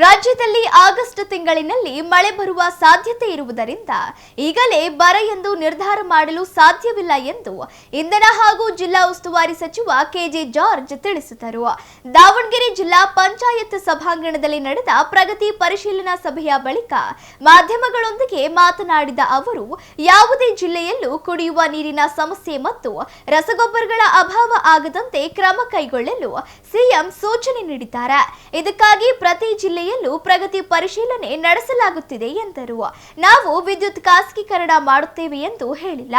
ರಾಜ್ಯದಲ್ಲಿ ಆಗಸ್ಟ್ ತಿಂಗಳಿನಲ್ಲಿ ಮಳೆ ಬರುವ ಸಾಧ್ಯತೆ ಇರುವುದರಿಂದ ಈಗಲೇ ಬರ ಎಂದು ನಿರ್ಧಾರ ಮಾಡಲು ಸಾಧ್ಯವಿಲ್ಲ ಎಂದು ಇಂಧನ ಹಾಗೂ ಜಿಲ್ಲಾ ಉಸ್ತುವಾರಿ ಸಚಿವ ಕೆಜೆ ಜಾರ್ಜ್ ತಿಳಿಸಿದರು. ದಾವಣಗೆರೆ ಜಿಲ್ಲಾ ಪಂಚಾಯತ್ ಸಭಾಂಗಣದಲ್ಲಿ ನಡೆದ ಪ್ರಗತಿ ಪರಿಶೀಲನಾ ಸಭೆಯ ಬಳಿಕ ಮಾಧ್ಯಮಗಳೊಂದಿಗೆ ಮಾತನಾಡಿದ ಅವರು, ಯಾವುದೇ ಜಿಲ್ಲೆಯಲ್ಲೂ ಕುಡಿಯುವ ನೀರಿನ ಸಮಸ್ಯೆ ಮತ್ತು ರಸಗೊಬ್ಬರಗಳ ಅಭಾವ ಆಗದಂತೆ ಕ್ರಮ ಕೈಗೊಳ್ಳಲು ಸಿಎಂ ಸೂಚನೆ ನೀಡಿದ್ದಾರೆ. ಇದಕ್ಕಾಗಿ ಪ್ರತಿ ಜಿಲ್ಲೆಯಲ್ಲೂ ಪ್ರಗತಿ ಪರಿಶೀಲನೆ ನಡೆಸಲಾಗುತ್ತಿದೆ ಎಂದರು. ನಾವು ವಿದ್ಯುತ್ ಖಾಸಗೀಕರಣ ಮಾಡುತ್ತೇವೆ ಎಂದು ಹೇಳಿಲ್ಲ.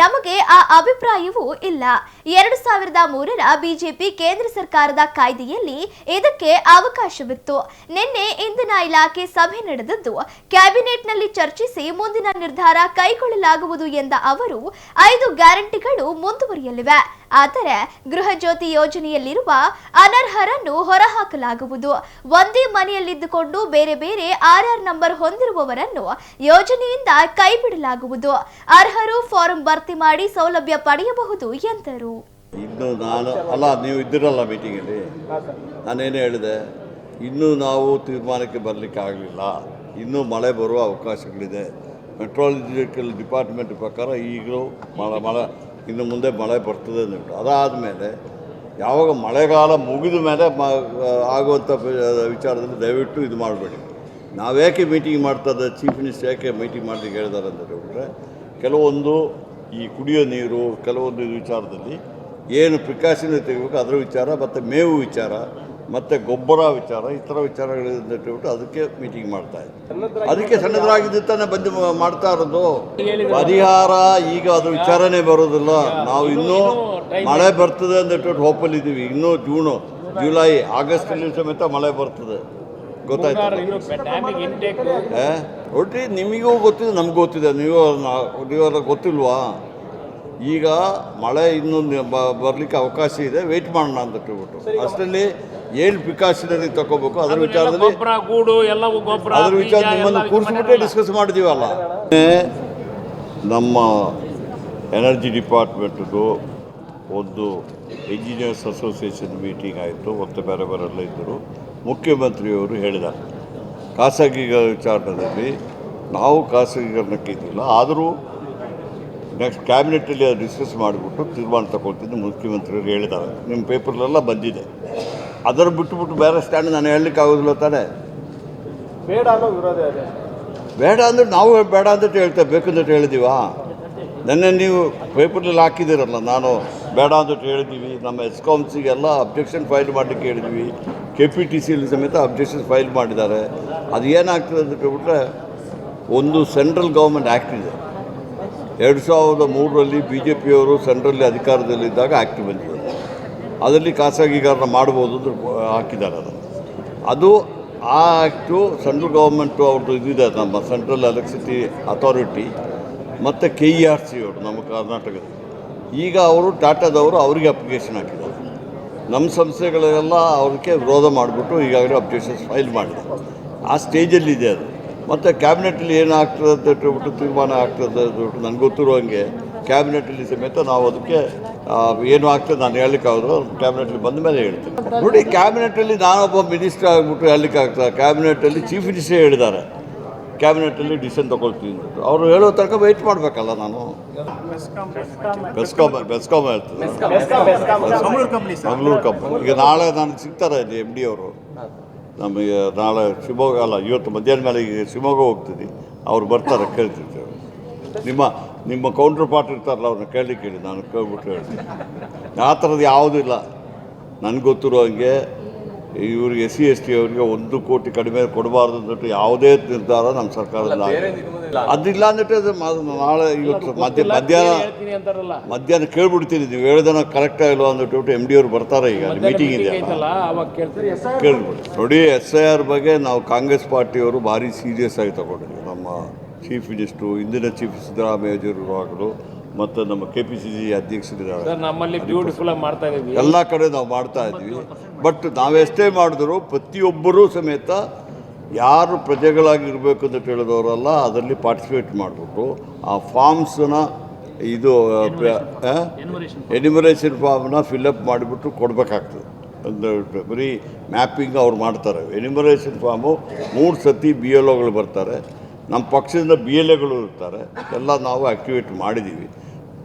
ನಮಗೆ ಆ ಅಭಿಪ್ರಾಯವೂ ಇಲ್ಲ. 2003ರ ಬಿಜೆಪಿ ಕೇಂದ್ರ ಸರ್ಕಾರದ ಕಾಯ್ದೆಯಲ್ಲಿ ಇದಕ್ಕೆ ಅವಕಾಶವಿತ್ತು. ನಿನ್ನೆ ಇಂಧನ ಇಲಾಖೆ ಸಭೆ ನಡೆದದ್ದು ಕ್ಯಾಬಿನೆಟ್ನಲ್ಲಿ ಚರ್ಚಿಸಿ ಮುಂದಿನ ನಿರ್ಧಾರ ಕೈಗೊಳ್ಳಲಾಗುವುದು ಎಂದ ಅವರು, 5 ಗ್ಯಾರಂಟಿಗಳು ಮುಂದುವರಿಯಲಿವೆ. ಆದರೆ ಗೃಹ ಜ್ಯೋತಿ ಯೋಜನೆಯಲ್ಲಿರುವ ಅನರ್ಹರನ್ನು ಹೊರಹಾಕಲಾಗುವುದು. ಒಂದೇ ಮನೆಯಲ್ಲಿದ್ದುಕೊಂಡು ಬೇರೆ ಬೇರೆ ಆರ್ಆರ್ ನಂಬರ್ ಹೊಂದಿರುವವರನ್ನು ಯೋಜನೆಯಿಂದ ಕೈಬಿಡಲಾಗುವುದು. ಅರ್ಹರು ಫಾರಂ ಭರ್ತಿ ಮಾಡಿ ಸೌಲಭ್ಯ ಪಡೆಯಬಹುದು ಎಂದರು. ಇನ್ನು ನೀವು ಇದ್ದಿರಲ್ಲ ಮೀಟಿಂಗಲ್ಲಿ, ನಾನೇನು ಹೇಳಿದೆ, ಇನ್ನೂ ನಾವು ತೀರ್ಮಾನಕ್ಕೆ ಬರಲಿಕ್ಕೆ ಆಗಲಿಲ್ಲ. ಇನ್ನೂ ಮಳೆ ಬರುವ ಅವಕಾಶಗಳಿದೆ. ಮೆಟ್ರಾಲಜಿಕಲ್ ಡಿಪಾರ್ಟ್ಮೆಂಟ್ ಪ್ರಕಾರ ಈಗಲೂ ಮಳೆ ಇನ್ನು ಮುಂದೆ ಮಳೆ ಬರ್ತದೆ ಅಂದ್ಬಿಟ್ಟು, ಅದಾದಮೇಲೆ ಯಾವಾಗ ಮಳೆಗಾಲ ಮುಗಿದ ಮೇಲೆ ಆಗುವಂಥ ವಿಚಾರದಲ್ಲಿ ದಯವಿಟ್ಟು ಇದು ಮಾಡಬೇಡಿ. ನಾವೇಕೆ ಮೀಟಿಂಗ್ ಮಾಡ್ತದೆ, ಚೀಫ್ ಮಿನಿಸ್ಟರ್ ಯಾಕೆ ಮೀಟಿಂಗ್ ಮಾಡಲಿಕ್ಕೆ ಹೇಳಿದ್ದಾರೆ ಅಂತ ಹೇಳಿಬಿಟ್ರೆ, ಕೆಲವೊಂದು ಈ ಕುಡಿಯೋ ನೀರು, ಕೆಲವೊಂದು ವಿಚಾರದಲ್ಲಿ ಏನು ಪ್ರಿಕಾಷನ್ ತೆಗಿಬೇಕು ಅದರ ವಿಚಾರ, ಮತ್ತು ಮೇವು ವಿಚಾರ, ಮತ್ತು ಗೊಬ್ಬರ ವಿಚಾರ, ಈ ಥರ ವಿಚಾರಗಳಿಂದ ಇಟ್ಬಿಟ್ಟು ಅದಕ್ಕೆ ಮೀಟಿಂಗ್ ಮಾಡ್ತಾಯಿದ್ದೆ. ಅದಕ್ಕೆ ಸಣ್ಣದಾಗಿದ್ದು ತಾನೇ ಬಂದು ಮಾಡ್ತಾ ಇರೋದು. ಪರಿಹಾರ ಈಗ ಅದ್ರ ವಿಚಾರನೇ ಬರೋದಿಲ್ಲ. ನಾವು ಇನ್ನೂ ಮಳೆ ಬರ್ತದೆ ಅಂತ ಇಟ್ಬಿಟ್ಟು ಹೋಪಲ್ಲಿದ್ದೀವಿ. ಇನ್ನೂ ಜೂನು, ಜುಲೈ, ಆಗಸ್ಟಲ್ಲಿ ಸಮೇತ ಮಳೆ ಬರ್ತದೆ, ಗೊತ್ತಾಯ್ತು. ಒಟ್ಟು ನಿಮಗೂ ಗೊತ್ತಿದೆ, ನಮ್ಗೆ ಗೊತ್ತಿದೆ, ನೀವೆಲ್ಲ ಗೊತ್ತಿಲ್ವಾ? ಈಗ ಮಳೆ ಇನ್ನೊಂದು ಬರಲಿಕ್ಕೆ ಅವಕಾಶ ಇದೆ, ವೆಯ್ಟ್ ಮಾಡೋಣ ಅಂತ ಹೇಳ್ಬಿಟ್ಟು ಅಷ್ಟರಲ್ಲಿ ಏನು ಪ್ರಿಕಾಷನರಿ ತಗೋಬೇಕು ಅದರ ವಿಚಾರದಲ್ಲಿ ಅದ್ರ ವಿಚಾರ ನಿಮ್ಮನ್ನು ಕೂರಿಸ್ಬಿಟ್ಟೆ ಡಿಸ್ಕಸ್ ಮಾಡಿದ್ದೀವಲ್ಲ. ನಮ್ಮ ಎನರ್ಜಿ ಡಿಪಾರ್ಟ್ಮೆಂಟ್ದು ಒಂದು ಇಂಜಿನಿಯರ್ಸ್ ಅಸೋಸಿಯೇಷನ್ ಮೀಟಿಂಗ್ ಆಯಿತು, ಮತ್ತು ಬೇರೆ ಬೇರೆಲ್ಲ ಇದ್ದರು. ಮುಖ್ಯಮಂತ್ರಿಯವರು ಹೇಳಿದ್ದಾರೆ, ಖಾಸಗಿ ವಿಚಾರದಲ್ಲಿ ನಾವು ಖಾಸಗೀಕರಣಕ್ಕೆ ಇದ್ದಿಲ್ಲ, ಆದರೂ ನೆಕ್ಸ್ಟ್ ಕ್ಯಾಬಿನೆಟ್ಟಲ್ಲಿ ಅದು ಡಿಸ್ಕಸ್ ಮಾಡಿಬಿಟ್ಟು ತೀರ್ಮಾನ ತಗೊಳ್ತಿದ್ದು ಮುಖ್ಯಮಂತ್ರಿಯವರು ಹೇಳಿದ್ದಾರೆ. ನಿಮ್ಮ ಪೇಪರ್ಲೆಲ್ಲ ಬಂದಿದೆ. ಅದರ ಬಿಟ್ಟುಬಿಟ್ಟು ಬೇರೆ ಸ್ಟ್ಯಾಂಡ್ ನಾನು ಹೇಳಲಿಕ್ಕೆ ಆಗೋದಿಲ್ಲ ತಾನೇ. ಬೇಡ ಅನ್ನೋ ವಿರೋಧ ಇದೆ. ಬೇಡ ಅಂದರೆ ನಾವು ಬೇಡ ಅಂತ ಹೇಳ್ತೇವೆ, ಬೇಕಂತ ಹೇಳಿದ್ದೀವಾ? ನೆನ್ನೆ ನೀವು ಪೇಪರ್ನಲ್ಲಿ ಹಾಕಿದ್ದೀರಲ್ಲ, ನಾನು ಬೇಡ ಅಂತ ಹೇಳಿದ್ದೀವಿ. ನಮ್ಮ ಎಸ್ಕಾಮ್ಸಿಗೆಲ್ಲ ಅಬ್ಜೆಕ್ಷನ್ ಫೈಲ್ ಮಾಡಲಿಕ್ಕೆ ಹೇಳಿದ್ವಿ. KPTCಯಲ್ಲಿ ಸಮೇತ ಅಬ್ಜೆಕ್ಷನ್ ಫೈಲ್ ಮಾಡಿದ್ದಾರೆ. ಅದು ಏನಾಗ್ತದೆ ಅಂತ ಹೇಳ್ಬಿಟ್ರೆ, ಒಂದು ಸೆಂಟ್ರಲ್ ಗೌರ್ಮೆಂಟ್ ಆ್ಯಕ್ಟ್ ಇದೆ. 2003ರಲ್ಲಿ BJPಯವರು ಸೆಂಟ್ರಲ್ಲಿ ಅಧಿಕಾರದಲ್ಲಿದ್ದಾಗ ಆ್ಯಕ್ಟ್ ಬಂದಿದೆ. ಅದರಲ್ಲಿ ಖಾಸಗೀಕರಣ ಮಾಡ್ಬೋದು ಅಂತ ಹಾಕಿದ್ದಾರೆ. ಅದು ಆ ಆ್ಯಕ್ಟು ಸೆಂಟ್ರಲ್ ಗೌರ್ಮೆಂಟು ಅವ್ರದ್ದು ಇದಿದೆ, ನಮ್ಮ ಸೆಂಟ್ರಲ್ ಎಲೆಕ್ಟ್ರಿಸಿಟಿ ಅಥಾರಿಟಿ ಮತ್ತು KERC ಅವರು ನಮ್ಮ ಕರ್ನಾಟಕದಲ್ಲಿ. ಈಗ ಅವರು ಟಾಟಾದವರು ಅವರಿಗೆ ಅಪ್ಲಿಕೇಶನ್ ಹಾಕಿದ್ದಾರೆ. ನಮ್ಮ ಸಂಸ್ಥೆಗಳೆಲ್ಲ ಅವ್ರಿಗೆ ವಿರೋಧ ಮಾಡಿಬಿಟ್ಟು ಈಗಾಗಲೇ ಅಬ್ಜೆಕ್ಷನ್ಸ್ ಫೈಲ್ ಮಾಡಿದೆ. ಆ ಸ್ಟೇಜಲ್ಲಿದೆ ಅದು. ಮತ್ತು ಕ್ಯಾಬಿನೆಟಲ್ಲಿ ಏನಾಗ್ತದೆ ಅಂತ ಹೇಳ್ಬಿಟ್ಟು ತೀರ್ಮಾನ ಆಗ್ತದೆ ಅಂತ ನನಗೆ ಗೊತ್ತಿರೋ ಹಂಗೆ ಕ್ಯಾಬಿನೆಟಲ್ಲಿ ಸಮೇತ ನಾವು ಅದಕ್ಕೆ ಏನು ಆಗ್ತದೆ ನಾನು ಹೇಳಲಿಕ್ಕಾಗೋದು ಕ್ಯಾಬಿನೆಟಲ್ಲಿ ಬಂದ ಮೇಲೆ ಹೇಳ್ತೀನಿ. ನೋಡಿ, ಕ್ಯಾಬಿನೆಟಲ್ಲಿ ನಾನೊಬ್ಬ ಮಿನಿಸ್ಟರ್ ಆಗಿಬಿಟ್ಟು ಹೇಳಲಿಕ್ಕಾಗ್ತದೆ? ಕ್ಯಾಬಿನೆಟಲ್ಲಿ ಚೀಫ್ ಮಿನಿಸ್ಟರ್ ಹೇಳಿದ್ದಾರೆ, ಕ್ಯಾಬಿನೆಟಲ್ಲಿ ಡಿಸಿಷನ್ ತೊಗೊಳ್ತೀನಿ ಅಂತ. ಅವರು ಹೇಳೋ ತನಕ ವೆಯ್ಟ್ ಮಾಡಬೇಕಲ್ಲ. ನಾನು ಬೆಸ್ಕಾಮ್ ಹೇಳ್ತದೆ, ಮಂಗಳೂರು ಕಂಪ್ನಿ. ಈಗ ನಾಳೆ ನಾನು ಸಿಗ್ತಾರೆ ಇಲ್ಲಿ MD ಅವರು. ನಮಗೆ ನಾಳೆ ಶಿವಮೊಗ್ಗ ಅಲ್ಲ, ಇವತ್ತು ಮಧ್ಯಾಹ್ನ ಮೇಲೆ ಈಗ ಶಿವಮೊಗ್ಗ ಹೋಗ್ತೀನಿ. ಅವ್ರು ಬರ್ತಾರೆ, ಕೇಳ್ತಿರ್ತೇವೆ. ನಿಮ್ಮ ಕೌಂಟ್ರ್ ಪಾರ್ಟ್ ಇರ್ತಾರಲ್ಲ, ಅವ್ರನ್ನ ಕೇಳಲಿಕ್ಕೆ ಹೇಳಿ, ನಾನು ಕೇಳ್ಬಿಟ್ಟು ಹೇಳ್ತೀನಿ. ಆ ಥರದ್ದು ಯಾವುದೂ ಇಲ್ಲ. ನನಗೆ ಗೊತ್ತಿರೋ ಹಂಗೆ ಇವ್ರಿಗೆ SC ST ಅವರಿಗೆ 1 ಕೋಟಿ ಕಡಿಮೆ ಕೊಡಬಾರ್ದು ಅಂದ್ಬಿಟ್ಟು ಯಾವುದೇ ನಿರ್ಧಾರ ನಮ್ಮ ಸರ್ಕಾರದಲ್ಲಿ ಅದಿಲ್ಲ ಅಂದ್ಬಿಟ್ಟು ನಾಳೆ ಇವತ್ತು ಮಧ್ಯಾಹ್ನ ಕೇಳ್ಬಿಡ್ತೀನಿ. ನೀವು ಹೇಳಿದನ ಕರೆಕ್ಟ್ ಆಗಿಲ್ವ ಅಂದ್ಬಿಟ್ಟು MD ಅವರು ಬರ್ತಾರೆ. ಈಗ ಮೀಟಿಂಗ್ ಇದೆ, ಕೇಳ್ಬಿಡಿ. ನೋಡಿ, SIR ಬಗ್ಗೆ ನಾವು ಕಾಂಗ್ರೆಸ್ ಪಾರ್ಟಿಯವರು ಭಾರಿ ಸೀರಿಯಸ್ ಆಗಿ ತಗೊಂಡಿದ್ದೀವಿ. ನಮ್ಮ ಚೀಫ್ ಮಿನಿಸ್ಟ್ರು, ಇಂದಿನ ಚೀಫ್ ಸಿದ್ದರಾಮಯ್ಯರು ಆಗಲು, ಮತ್ತು ನಮ್ಮ KPCC ಅಧ್ಯಕ್ಷರಿದ್ದಾರೆ. ನಮ್ಮಲ್ಲಿ ಬ್ಯೂಟಿಫುಲ್ ಆಗಿ ಮಾಡ್ತಾ ಇದ್ದೀವಿ, ಎಲ್ಲ ಕಡೆ ನಾವು ಮಾಡ್ತಾ ಇದ್ವಿ. ಬಟ್ ನಾವೆಷ್ಟೇ ಮಾಡಿದ್ರು ಪ್ರತಿಯೊಬ್ಬರೂ ಸಮೇತ ಯಾರು ಪ್ರಜೆಗಳಾಗಿರಬೇಕು ಅಂತ ಹೇಳಿದವರಲ್ಲ, ಅದರಲ್ಲಿ ಪಾರ್ಟಿಸಿಪೇಟ್ ಮಾಡಿಬಿಟ್ಟು ಆ ಫಾರ್ಮ್ಸನ್ನ ಇದು ಎನ್ಯುಮರೇಷನ್ ಫಾರ್ಮ್ನ ಫಿಲ್ಅಪ್ ಮಾಡಿಬಿಟ್ಟು ಕೊಡಬೇಕಾಗ್ತದೆ. ಬರೀ ಮ್ಯಾಪಿಂಗ್ ಅವ್ರು ಮಾಡ್ತಾರೆ. ಎನ್ಯುಮರೇಷನ್ ಫಾರ್ಮು 3 ಸತಿ BLOಗಳು ಬರ್ತಾರೆ, ನಮ್ಮ ಪಕ್ಷದಿಂದ BLAಗಳು ಇರ್ತಾರೆ, ಎಲ್ಲ ನಾವು ಆ್ಯಕ್ಟಿವೇಟ್ ಮಾಡಿದ್ದೀವಿ.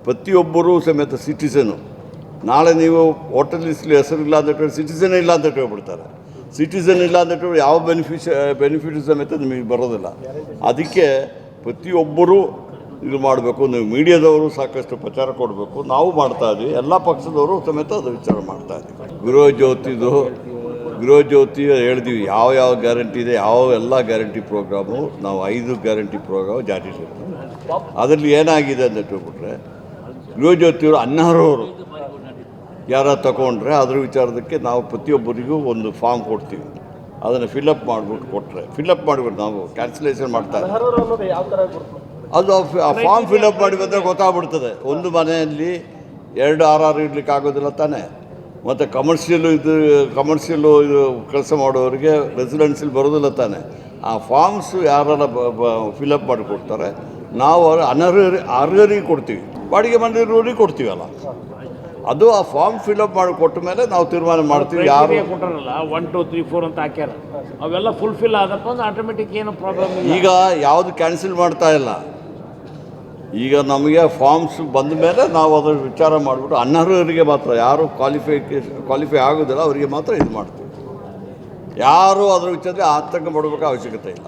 ಪ್ರತಿಯೊಬ್ಬರೂ ಸಮೇತ ಸಿಟಿಸನು. ನಾಳೆ ನೀವು ವೋಟರ್ ಲಿಸ್ಟ್ಲಿ ಹೆಸರಿಲ್ಲ ಅಂತ ಸಿಟಿಸನ್ ಇಲ್ಲ ಅಂತ ಹೇಳ್ಬಿಡ್ತಾರೆ. ಸಿಟಿಸನ್ ಇಲ್ಲ ಅಂತ ಯಾವ ಬೆನಿಫಿಟ್ ಸಮೇತ ನಿಮಗೆ ಬರೋದಿಲ್ಲ. ಅದಕ್ಕೆ ಪ್ರತಿಯೊಬ್ಬರೂ ಇದು ಮಾಡಬೇಕು. ನೀವು ಮೀಡಿಯಾದವರು ಸಾಕಷ್ಟು ಪ್ರಚಾರ ಕೊಡಬೇಕು. ನಾವು ಮಾಡ್ತಾ ಇದ್ವಿ, ಎಲ್ಲ ಪಕ್ಷದವರು ಸಮೇತ ಅದು ವಿಚಾರ ಮಾಡ್ತಾ ಇದ್ವಿ. ಗೃಹ ಜ್ಯೋತಿ ಹೇಳಿದ್ವಿ, ಯಾವ ಗ್ಯಾರಂಟಿ ಇದೆ, ಎಲ್ಲ ಗ್ಯಾರಂಟಿ ಪ್ರೋಗ್ರಾಮು ನಾವು 5 ಗ್ಯಾರಂಟಿ ಪ್ರೋಗ್ರಾಮ್ ಜಾರಿಲಿರ್ತೀವಿ. ಅದರಲ್ಲಿ ಏನಾಗಿದೆ ಅಂತ ಹೇಳ್ಬಿಟ್ರೆ, ಗೃಹ ಜ್ಯೋತಿಯವರು ಅನರ್ಹರು ಯಾರು ತಗೊಂಡ್ರೆ ಅದ್ರ ವಿಚಾರದಕ್ಕೆ ನಾವು ಪ್ರತಿಯೊಬ್ಬರಿಗೂ ಒಂದು ಫಾರ್ಮ್ ಕೊಡ್ತೀವಿ. ಅದನ್ನು ಫಿಲಪ್ ಮಾಡಿಬಿಟ್ಟು ನಾವು ಕ್ಯಾನ್ಸಲೇಷನ್ ಮಾಡ್ತಾ ಇದ್ದೀವಿ. ಅನರ್ಹರು ಅನ್ನೋದು ಯಾವ ಥರ ಗುರುತು? ಅದು ಆ ಫಾರ್ಮ್ ಫಿಲಪ್ ಮಾಡಿ ಬಂದರೆ ಗೊತ್ತಾಗ್ಬಿಡ್ತದೆ. ಒಂದು ಮನೆಯಲ್ಲಿ 2 RR ಇಡ್ಲಿಕ್ಕೆ ಆಗೋದಿಲ್ಲ ತಾನೇ. ಮತ್ತು ಕಮರ್ಷಿಯಲ್ಲು ಇದು ಕೆಲಸ ಮಾಡೋರಿಗೆ ರೆಸಿಡೆನ್ಸಿಲ್ ಬರೋದಿಲ್ಲ ತಾನೇ. ಆ ಫಾರ್ಮ್ಸು ಯಾರೆಲ್ಲ ಫಿಲಪ್ ಮಾಡಿ ಕೊಡ್ತಾರೆ, ನಾವು ಅರ್ಹರಿಗೆ ಕೊಡ್ತೀವಿ, ಬಾಡಿಗೆ ಮನೆಯವರಿಗೆ ಕೊಡ್ತೀವಲ್ಲ. ಅದು ಆ ಫಾರ್ಮ್ ಫಿಲಪ್ ಮಾಡಿ ಕೊಟ್ಟ ಮೇಲೆ ನಾವು ತೀರ್ಮಾನ ಮಾಡ್ತೀವಿ. ಯಾರು ಕೊಟ್ಟಾರಲ್ಲ 1 2 3 4 ಅಂತ ಹಾಕ್ಯಾರ, ಅವೆಲ್ಲ ಫುಲ್ಫಿಲ್ ಆದಪ್ಪ ಅಂದ್ರೆ ಆಟೋಮೆಟಿಕ್ ಏನು ಪ್ರಾಬ್ಲಮ್ ಇಲ್ಲ. ಈಗ ಯಾವುದು ಕ್ಯಾನ್ಸಲ್ ಮಾಡ್ತಾ ಇಲ್ಲ. ಈಗ ನಮಗೆ ಫಾರ್ಮ್ಸ್ ಬಂದ ಮೇಲೆ ನಾವು ಅದರ ವಿಚಾರ ಮಾಡಿಬಿಟ್ಟು ಅನರ್ಹರಿಗೆ ಮಾತ್ರ, ಯಾರು ಕ್ವಾಲಿಫೈ ಆಗೋದಿಲ್ಲ ಅವರಿಗೆ ಮಾತ್ರ ಇದು ಮಾಡ್ತೀವಿ. ಯಾರು ಅದರ ವಿಚಾರದಲ್ಲಿ ಆತಂಕ ಪಡಬೇಕಾದ ಅವಶ್ಯಕತೆ ಇಲ್ಲ.